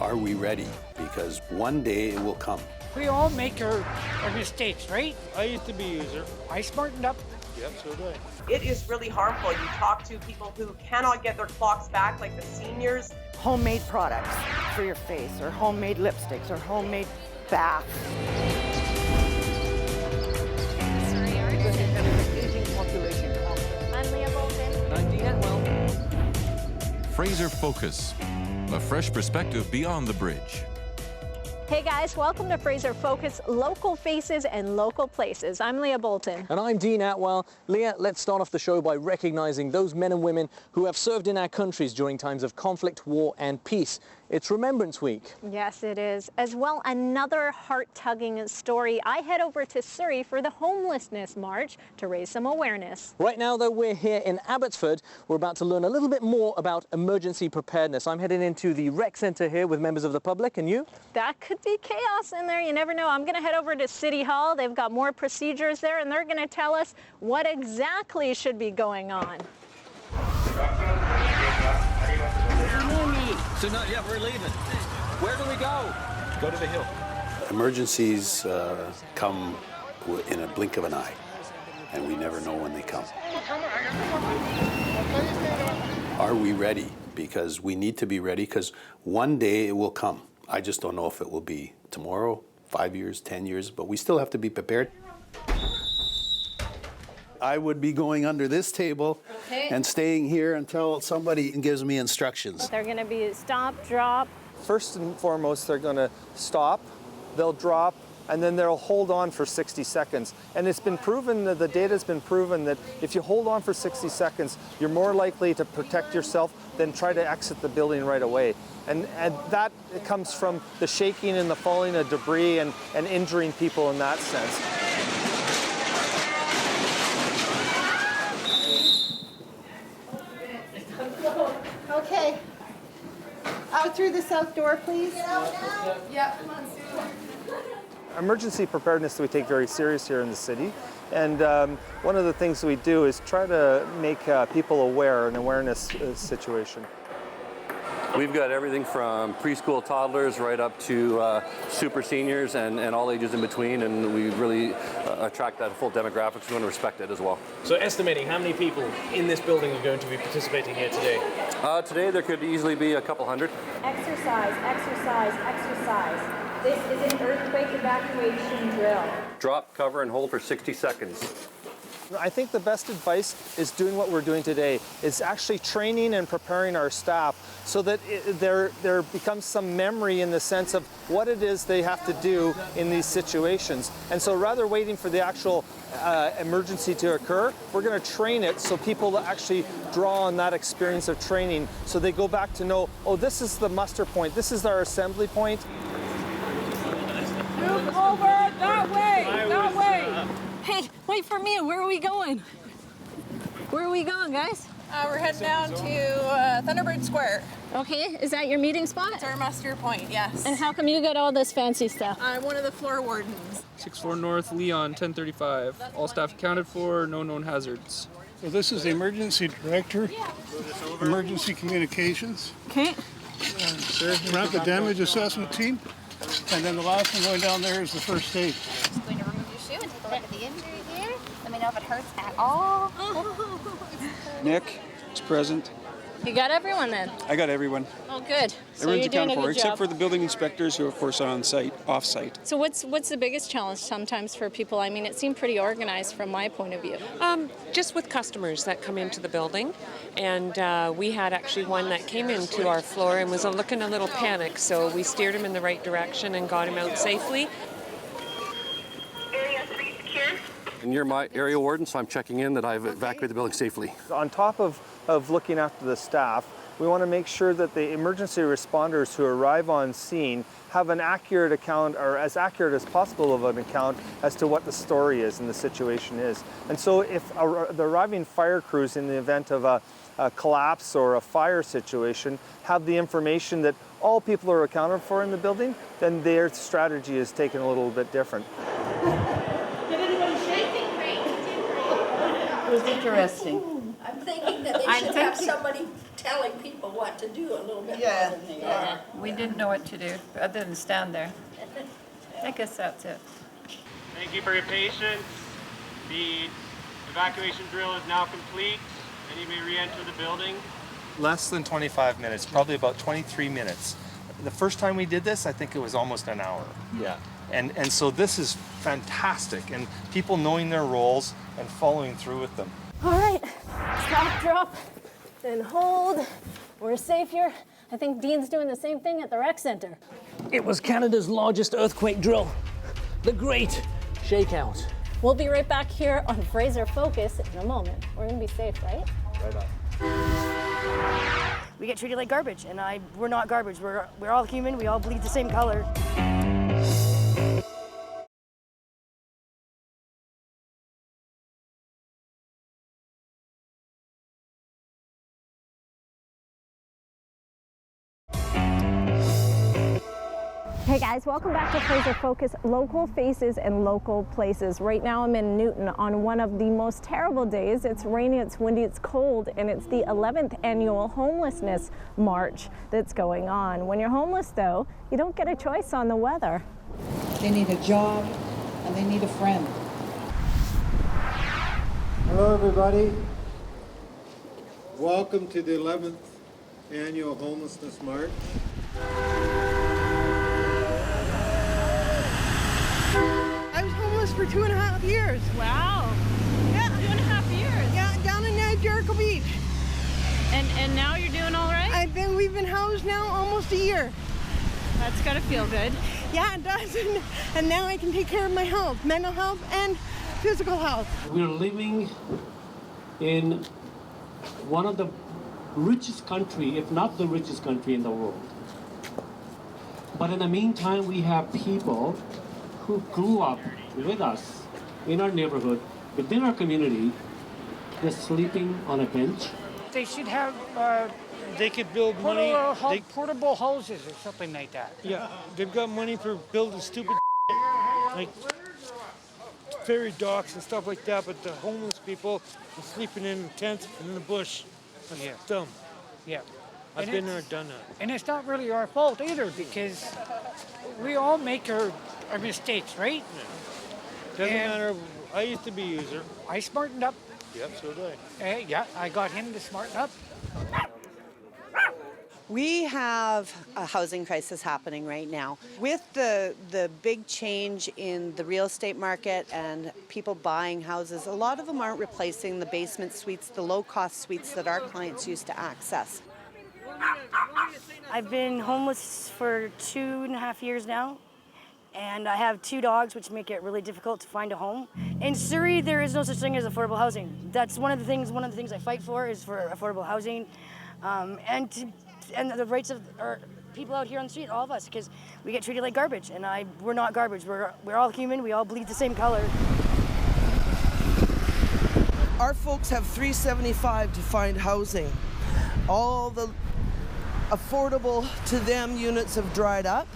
Are we ready? Because one day it will come. We all make our mistakes, right? I used to be a user. I smartened up. Yep, so did I. It is really harmful. You talk to people who cannot get their clocks back, like the seniors. Homemade products for your face, or homemade lipsticks, or homemade bath. I'm Leah Bolton. I'm Dean Atwell. Fraser Focus, a fresh perspective beyond the bridge. Hey guys, welcome to Fraser Focus, local faces and local places. I'm Leah Bolton. And I'm Dean Atwell. Leah, let's start off the show by recognizing those men and women who have served in our countries during times of conflict, war, and peace. It's Remembrance Week. Yes, it is. As well, another heart-tugging story. I head over to Surrey for the Homelessness March to raise some awareness. Right now, though, we're here in Abbotsford. We're about to learn a little bit more about emergency preparedness. I'm heading into the rec centre here with members of the public, and you? That could be chaos in there. You never know. I'm going to head over to City Hall. They've got more procedures there, and they're going to tell us what exactly should be going on. So not yet, we're leaving. Where do we go? Go to the hill. Emergencies come in a blink of an eye, and we never know when they come. Are we ready? Because we need to be ready, because one day it will come. I just don't know if it will be tomorrow, 5 years, 10 years, but we still have to be prepared. I would be going under this table and staying here until somebody gives me instructions. They're going to be stop, drop. First and foremost, they're going to stop, they'll drop, and then they'll hold on for 60 seconds. And it's been proven, the data's been proven that if you hold on for 60 seconds, you're more likely to protect yourself than try to exit the building right away. And that comes from the shaking and the falling of debris and injuring people in that sense. Okay. Out through the south door, please. Yeah, come on, Sue. Emergency preparedness we take very serious here in the city. And one of the things we do is try to make people aware, an awareness situation. We've got everything from preschool toddlers right up to super seniors and all ages in between, and we really attract that full demographic. We want to respect it as well. So estimating how many people in this building are going to be participating here today? Today there could easily be a couple hundred. Exercise, exercise, exercise. This is an earthquake evacuation drill. Drop, cover, and hold for 60 seconds. I think the best advice is doing what we're doing today, is actually training and preparing our staff so that there becomes some memory in the sense of what it is they have to do in these situations. And so rather waiting for the actual emergency to occur, we're going to train it so people actually draw on that experience of training so they go back to know, oh, this is the muster point, this is our assembly point. Move over that way, that way. Hey, wait for me. Where are we going? Where are we going, guys? We're heading down to Thunderbird Square. Okay, is that your meeting spot? It's our muster point, yes. And how come you got all this fancy stuff? I'm one of the floor wardens. 6th floor north, Leon, 1035. All staff accounted for, no known hazards. So this is the emergency director, emergency communications. Okay. Rapid damage assessment team. And then the last one going down there is the first aid. Just going to remove your shoe and take a look at the injury here. Let me know if it hurts at all. Nick is present. You got everyone then? I got everyone. Oh, good. So Everyone's you're doing accounted a for, good except job. for the building inspectors who, of course, are on site, off-site. So what's the biggest challenge sometimes for people? I mean, it seemed pretty organized from my point of view. Just with customers that come into the building. And we had actually one that came into our floor and was looking a little panicked. So we steered him in the right direction and got him out safely. Area 3 secure. And you're my area warden, so I'm checking in that I've evacuated the building safely. On top of looking after the staff, we want to make sure that the emergency responders who arrive on scene have an accurate account, or as accurate as possible of an account, as to what the story is and the situation is. And so if the arriving fire crews in the event of a collapse or a fire situation have the information that all people are accounted for in the building, then their strategy is taken a little bit different. Did anybody shake? It was interesting. I'm thinking that they should have somebody telling people what to do a little bit more than they are. We didn't know what to do other than stand there. I guess that's it. Thank you for your patience. The evacuation drill is now complete, and you may re-enter the building. Less than 25 minutes, probably about 23 minutes. The first time we did this, I think it was almost an hour. Yeah. And so this is fantastic, and people knowing their roles and following through with them. All right, stop, drop, and hold. We're safe here. I think Dean's doing the same thing at the rec center. It was Canada's largest earthquake drill, the Great Shakeout. We'll be right back here on Fraser Focus in a moment. We're gonna be safe, right? Right on. We get treated like garbage, and we're not garbage. We're all human. We all bleed the same color. Hey guys, welcome back to Fraser Focus, local faces and local places. Right now I'm in Newton on one of the most terrible days. It's rainy, it's windy, it's cold, and it's the 11th annual Homelessness March that's going on. When you're homeless though, you don't get a choice on the weather. They need a job and they need a friend. Hello everybody. Welcome to the 11th annual Homelessness March. I was homeless for 2.5 years. Wow. Yeah. 2.5 years? Yeah, down in Jericho Beach. And now you're doing all right? We've been housed now almost a year. That's gotta feel good. Yeah, it does. And now I can take care of my health, mental health and physical health. We're living in one of the richest country, if not the richest country in the world. But in the meantime, we have people who grew up with us in our neighborhood, within our community, just sleeping on a bench. They should have They could build money. portable houses or something like that. Yeah, they've got money for building stupid like ferry docks and stuff like that, but the homeless people are sleeping in tents and in the bush. That's dumb. Yeah. I've been there, done that. And it's not really our fault either, because we all make our mistakes, right? Doesn't matter. I used to be a user. I smartened up. Yep, so did I. Yeah, I got him to smarten up. We have a housing crisis happening right now. With the big change in the real estate market and people buying houses, a lot of them aren't replacing the basement suites, the low-cost suites that our clients used to access. I've been homeless for 2.5 years now, and I have 2 dogs, which make it really difficult to find a home. In Surrey, there is no such thing as affordable housing. That's one of the things I fight for is for affordable housing, and the rights of our people out here on the street, all of us, because we get treated like garbage, and we're not garbage. We're all human. We all bleed the same color. Our folks have $375 to find housing. All the affordable to them units have dried up,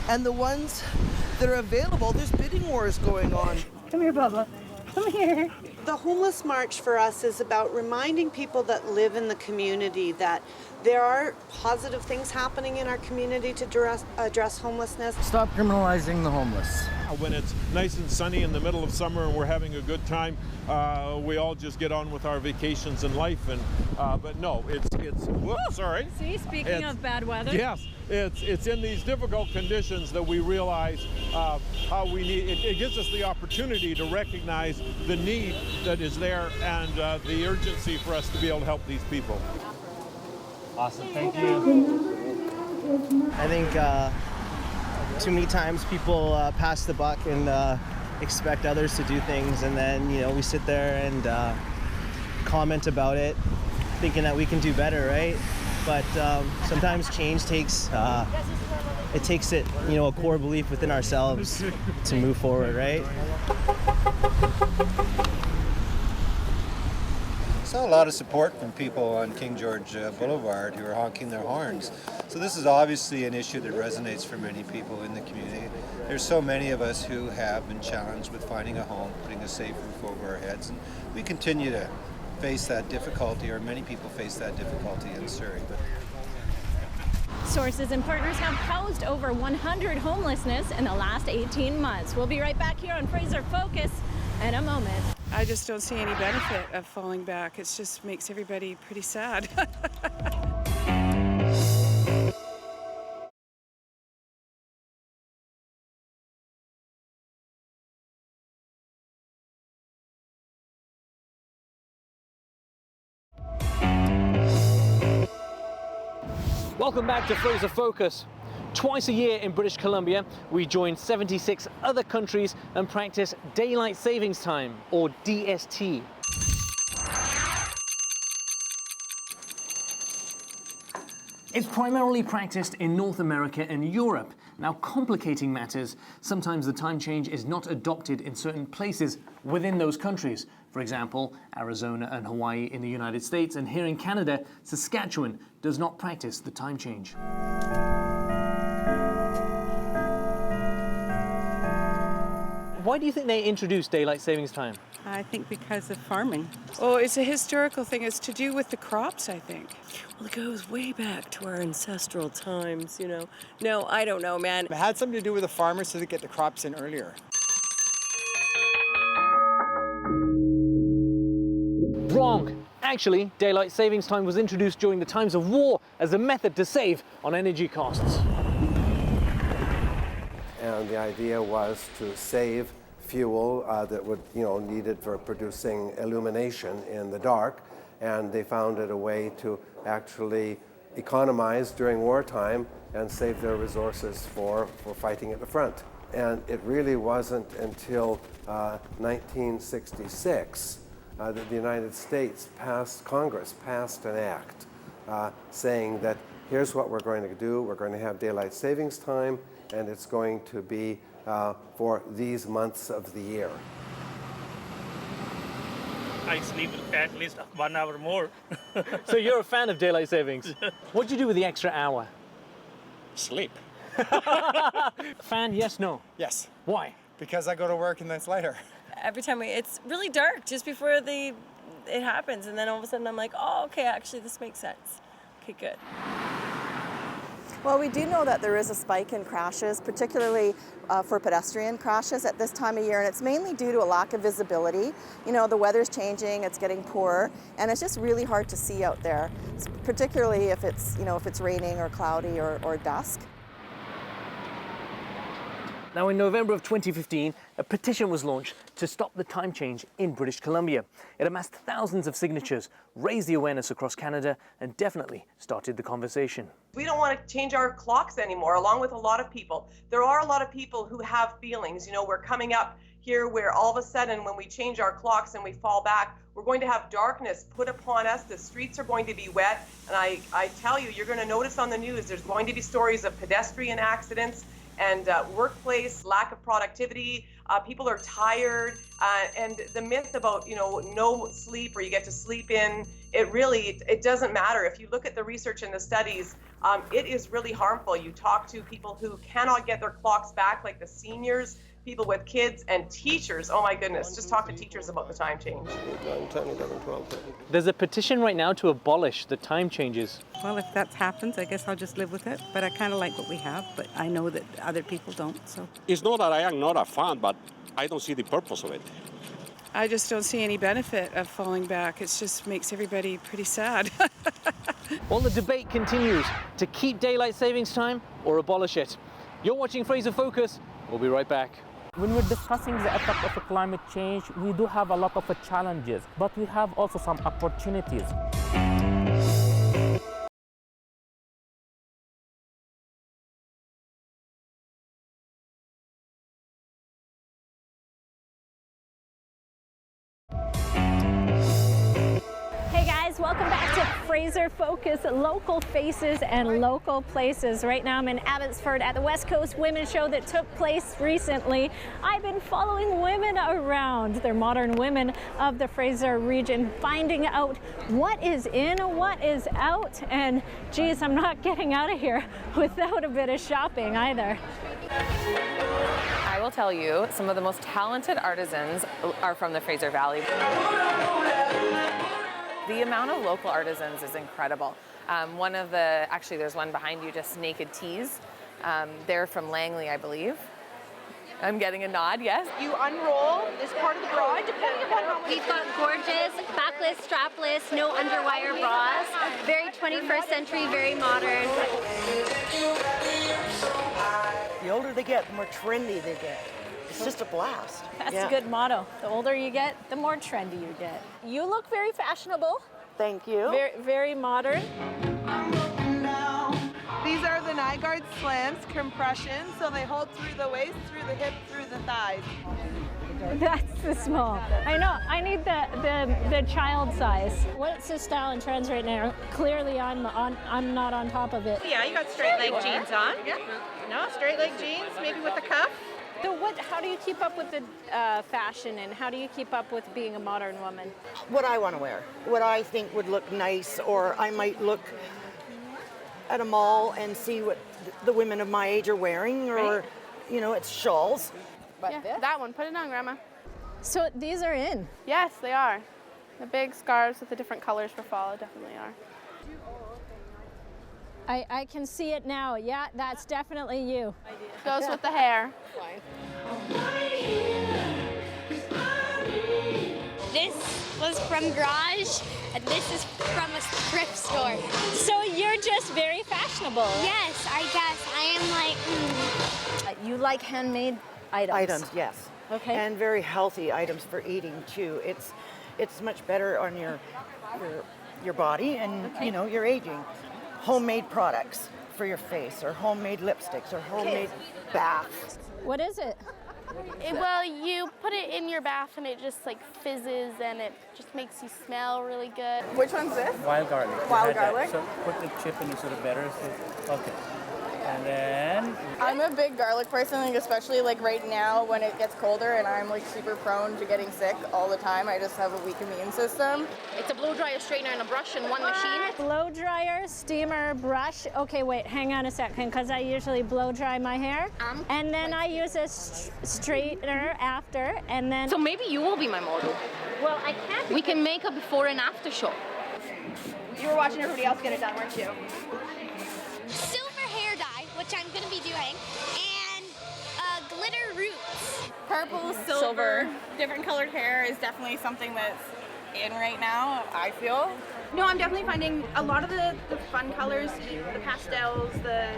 and the ones that are available, there's bidding wars going on. Come here, Bubba. Come here. The Homeless March for us is about reminding people that live in the community that there are positive things happening in our community to address homelessness. Stop criminalizing the homeless. When it's nice and sunny in the middle of summer and we're having a good time, we all just get on with our vacations in life. And but no, it's whoops, sorry. See, speaking of bad weather. Yes, it's in these difficult conditions that we realize how we need. It gives us the opportunity to recognize the need that is there and the urgency for us to be able to help these people. Awesome, thank you. I think too many times people pass the buck and expect others to do things, and then we sit there and comment about it, thinking that we can do better, right? But sometimes change takes a core belief within ourselves to move forward, right? Saw a lot of support from people on King George Boulevard who are honking their horns. So this is obviously an issue that resonates for many people in the community. There's so many of us who have been challenged with finding a home, putting a safe roof over our heads, and we continue to face that difficulty, or many people face that difficulty in Surrey. Sources and partners have housed over 100 homelessness in the last 18 months. We'll be right back here on Fraser Focus in a moment. I just don't see any benefit of falling back. It just makes everybody pretty sad. Welcome back to Fraser Focus. Twice a year in British Columbia, we join 76 other countries and practice Daylight Savings Time, or DST. It's primarily practiced in North America and Europe. Now, complicating matters, sometimes the time change is not adopted in certain places within those countries. For example, Arizona and Hawaii in the United States, and here in Canada, Saskatchewan does not practice the time change. Why do you think they introduced Daylight Savings Time? I think because of farming. Oh, it's a historical thing. It's to do with the crops, I think. Well, it goes way back to our ancestral times, you know. No, I don't know, man. It had something to do with the farmers so they get the crops in earlier. Wrong. Actually, Daylight Savings Time was introduced during the times of war as a method to save on energy costs. And the idea was to save fuel that would, needed for producing illumination in the dark, and they found it a way to actually economize during wartime and save their resources for fighting at the front. And it really wasn't until 1966 that the United States Congress passed an act saying that here's what we're going to do. We're going to have daylight savings time, and it's going to be for these months of the year. I sleep at least 1 hour more. So you're a fan of daylight savings? What do you do with the extra hour? Sleep. Fan, yes, no? Yes. Why? Because I go to work and then it's lighter. Every time it's really dark just before it happens, and then all of a sudden I'm like, oh, okay, actually this makes sense. Okay, good. Well, we do know that there is a spike in crashes, particularly for pedestrian crashes at this time of year, and it's mainly due to a lack of visibility. You know, the weather's changing, it's getting poorer, and it's just really hard to see out there, particularly if it's, if it's raining or cloudy or dusk. Now, in November of 2015, a petition was launched to stop the time change in British Columbia. It amassed thousands of signatures, raised the awareness across Canada, and definitely started the conversation. We don't want to change our clocks anymore, along with a lot of people. There are a lot of people who have feelings. You know, we're coming up here where all of a sudden when we change our clocks and we fall back, we're going to have darkness put upon us. The streets are going to be wet. And I tell you, you're going to notice on the news, there's going to be stories of pedestrian accidents and workplace lack of productivity. People are tired, and the myth about no sleep or you get to sleep in, it doesn't matter. If you look at the research and the studies, it is really harmful. You talk to people who cannot get their clocks back, like the seniors, people with kids, and teachers. Oh my goodness, just talk to teachers about the time change. 9, 10, 11, 12, 13. There's a petition right now to abolish the time changes. Well, if that happens, I guess I'll just live with it. But I kind of like what we have, but I know that other people don't, so. It's not that I am not a fan, but I don't see the purpose of it. I just don't see any benefit of falling back. It just makes everybody pretty sad. Well, the debate continues to keep daylight savings time or abolish it. You're watching Fraser Focus. We'll be right back. When we're discussing the effect of climate change, we do have a lot of challenges, but we have also some opportunities. Welcome back to Fraser Focus, local faces and local places. Right now I'm in Abbotsford at the West Coast Women's Show that took place recently. I've been following women around. They're modern women of the Fraser region, finding out what is in, what is out, and geez, I'm not getting out of here without a bit of shopping either. I will tell you, some of the most talented artisans are from the Fraser Valley. The amount of local artisans is incredible. Actually there's one behind you, just Naked Tees. They're from Langley, I believe. I'm getting a nod, yes. You unroll this part of the bra, depending upon how much. We've got gorgeous, backless, strapless, no underwire bras. Very 21st century, very modern. The older they get, the more trendy they get. It's just a blast. That's a good motto. The older you get, the more trendy you get. You look very fashionable. Thank you. Very, very modern. These are the Nygaard slants, compression, so they hold through the waist, through the hip, through the thighs. That's the small. I know. I need the child size. What's the style and trends right now? Clearly, I'm not on top of it. Yeah, you got straight leg jeans on. Yeah. No, straight leg jeans, maybe with a cuff. So how do you keep up with the fashion, and how do you keep up with being a modern woman? What I want to wear, what I think would look nice, or I might look at a mall and see what the women of my age are wearing, or, it's shawls. Yeah, that one. Put it on, Grandma. So these are in? Yes, they are. The big scarves with the different colors for fall definitely are. I can see it now. Yeah, that's definitely you. Goes with the hair. This was from Garage, and this is from a thrift store. So you're just very fashionable. Yes, I guess. I am like, You like handmade items? Items, yes. Okay. And very healthy items for eating too. It's much better on your body and your aging. Homemade products for your face, or homemade lipsticks, or homemade baths. What is it? Well, you put it in your bath and it just like fizzes and it just makes you smell really good. Which one's this? Wild garlic. Wild garlic? So put the chip in it sort of better. Okay. And then... I'm a big garlic person, like especially like right now when it gets colder and I'm like super prone to getting sick all the time. I just have a weak immune system. It's a blow dryer, straightener, and a brush in one machine. Blow dryer, steamer, brush. Okay, wait, hang on a second, because I usually blow dry my hair. And then I use a straightener after, and then... So maybe you will be my model. Well, I can't. We can make a before and after show. You were watching everybody else get it done, weren't you? silver hair dye, which I'm going to be doing, and glitter roots. Purple, silver, different colored hair is definitely something that's in right now, I feel. No, I'm definitely finding a lot of the fun colors, the pastels, the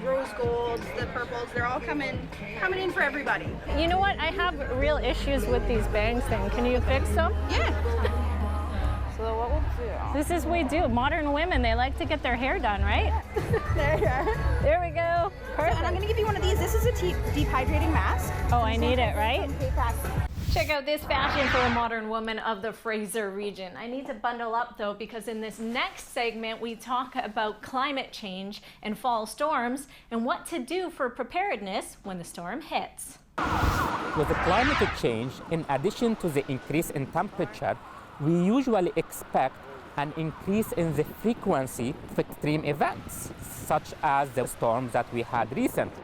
rose golds, the purples, they're all coming in for everybody. You know what? I have real issues with these bangs thing. Can you fix them? Yeah. So what we'll do... This is what we do. Modern women, they like to get their hair done, right? There you are. There we go. Perfect. And I'm going to give you one of these. This is a deep hydrating mask. Oh, I need it, right? Check out this fashion for a modern woman of the Fraser region. I need to bundle up though, because in this next segment we talk about climate change and fall storms and what to do for preparedness when the storm hits. With the climate change, in addition to the increase in temperature, we usually expect an increase in the frequency of extreme events, such as the storms that we had recently.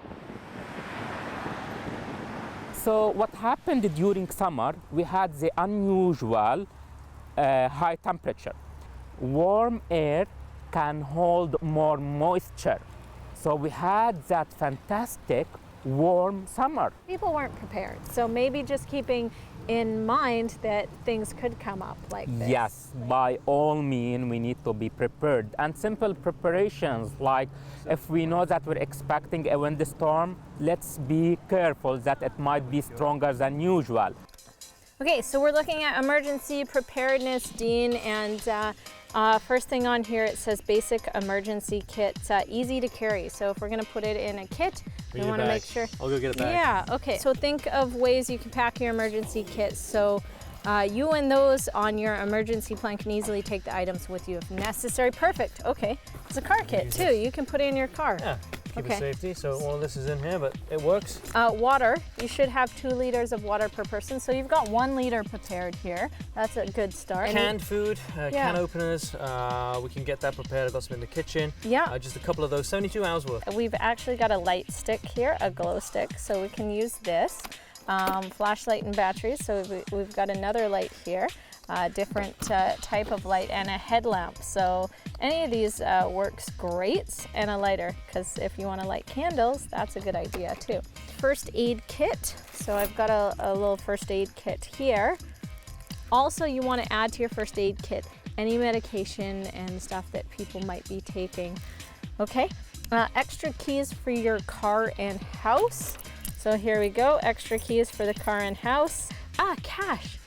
So what happened during summer, we had the unusual high temperature. Warm air can hold more moisture. So we had that fantastic warm summer. People weren't prepared, so maybe just keeping in mind that things could come up like this. Yes, by all means, we need to be prepared. And simple preparations, like if we know that we're expecting a windstorm, let's be careful that it might be stronger than usual. Okay, so we're looking at emergency preparedness, Dean, and first thing on here, it says basic emergency kit, easy to carry. So if we're gonna put it in a kit, we wanna make sure. I'll go get a bag. Yeah, okay. So think of ways you can pack your emergency kit. So you and those on your emergency plan can easily take the items with you if necessary. Perfect, okay. It's a car kit too, you can put it in your car. Yeah, keep Okay. it safety. So all of this is in here, but it works. Water, you should have 2 liters of water per person. So you've got 1 liter prepared here. That's a good start. Canned food, Yeah. can openers, we can get that prepared. I've got some in the kitchen. Yeah. Just a couple of those, 72 hours worth. We've actually got a light stick here, a glow stick, so we can use this. Flashlight and batteries, so we've got another light here. different type of light, and a headlamp. So any of these works great, and a lighter, because if you want to light candles, that's a good idea too. First aid kit. So I've got a little first aid kit here. Also, you want to add to your first aid kit any medication and stuff that people might be taking. Okay, extra keys for your car and house. So here we go, extra keys for the car and house. Cash.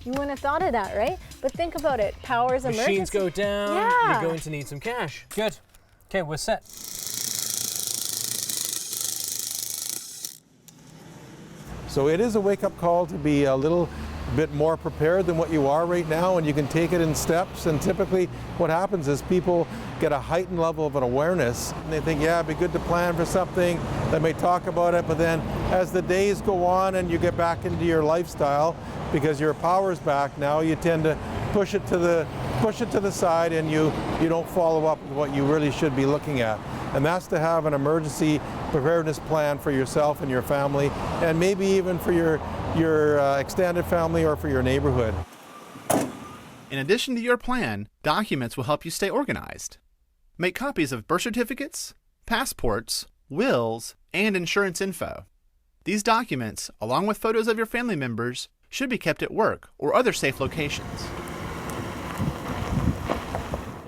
You wouldn't have thought of that, right? But think about it, power's emergency. Machines go down, Yeah. you're going to need some cash. Good. Okay, we're set. So it is a wake-up call to be a little bit more prepared than what you are right now, and you can take it in steps. And typically what happens is people get a heightened level of an awareness, and they think, yeah, it'd be good to plan for something. They may talk about it, but then as the days go on and you get back into your lifestyle, because your power's back now, you tend to push it to the side, and you don't follow up with what you really should be looking at. And that's to have an emergency preparedness plan for yourself and your family, and maybe even for your extended family or for your neighborhood. In addition to your plan, documents will help you stay organized. Make copies of birth certificates, passports, wills, and insurance info. These documents, along with photos of your family members, should be kept at work or other safe locations.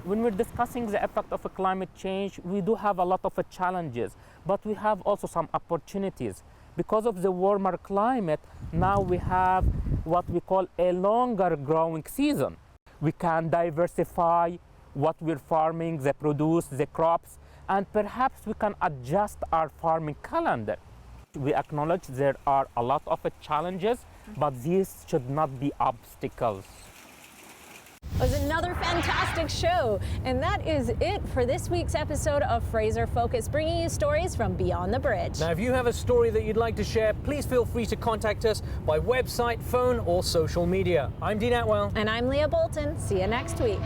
When we're discussing the effect of climate change, we do have a lot of challenges, but we have also some opportunities. Because of the warmer climate, now we have what we call a longer growing season. We can diversify what we're farming, the produce, the crops, and perhaps we can adjust our farming calendar. We acknowledge there are a lot of challenges, but these should not be obstacles. It was another fantastic show, and that is it for this week's episode of Fraser Focus, bringing you stories from beyond the bridge. Now, if you have a story that you'd like to share, please feel free to contact us by website, phone, or social media. I'm Dean Atwell. And I'm Leah Bolton. See you next week.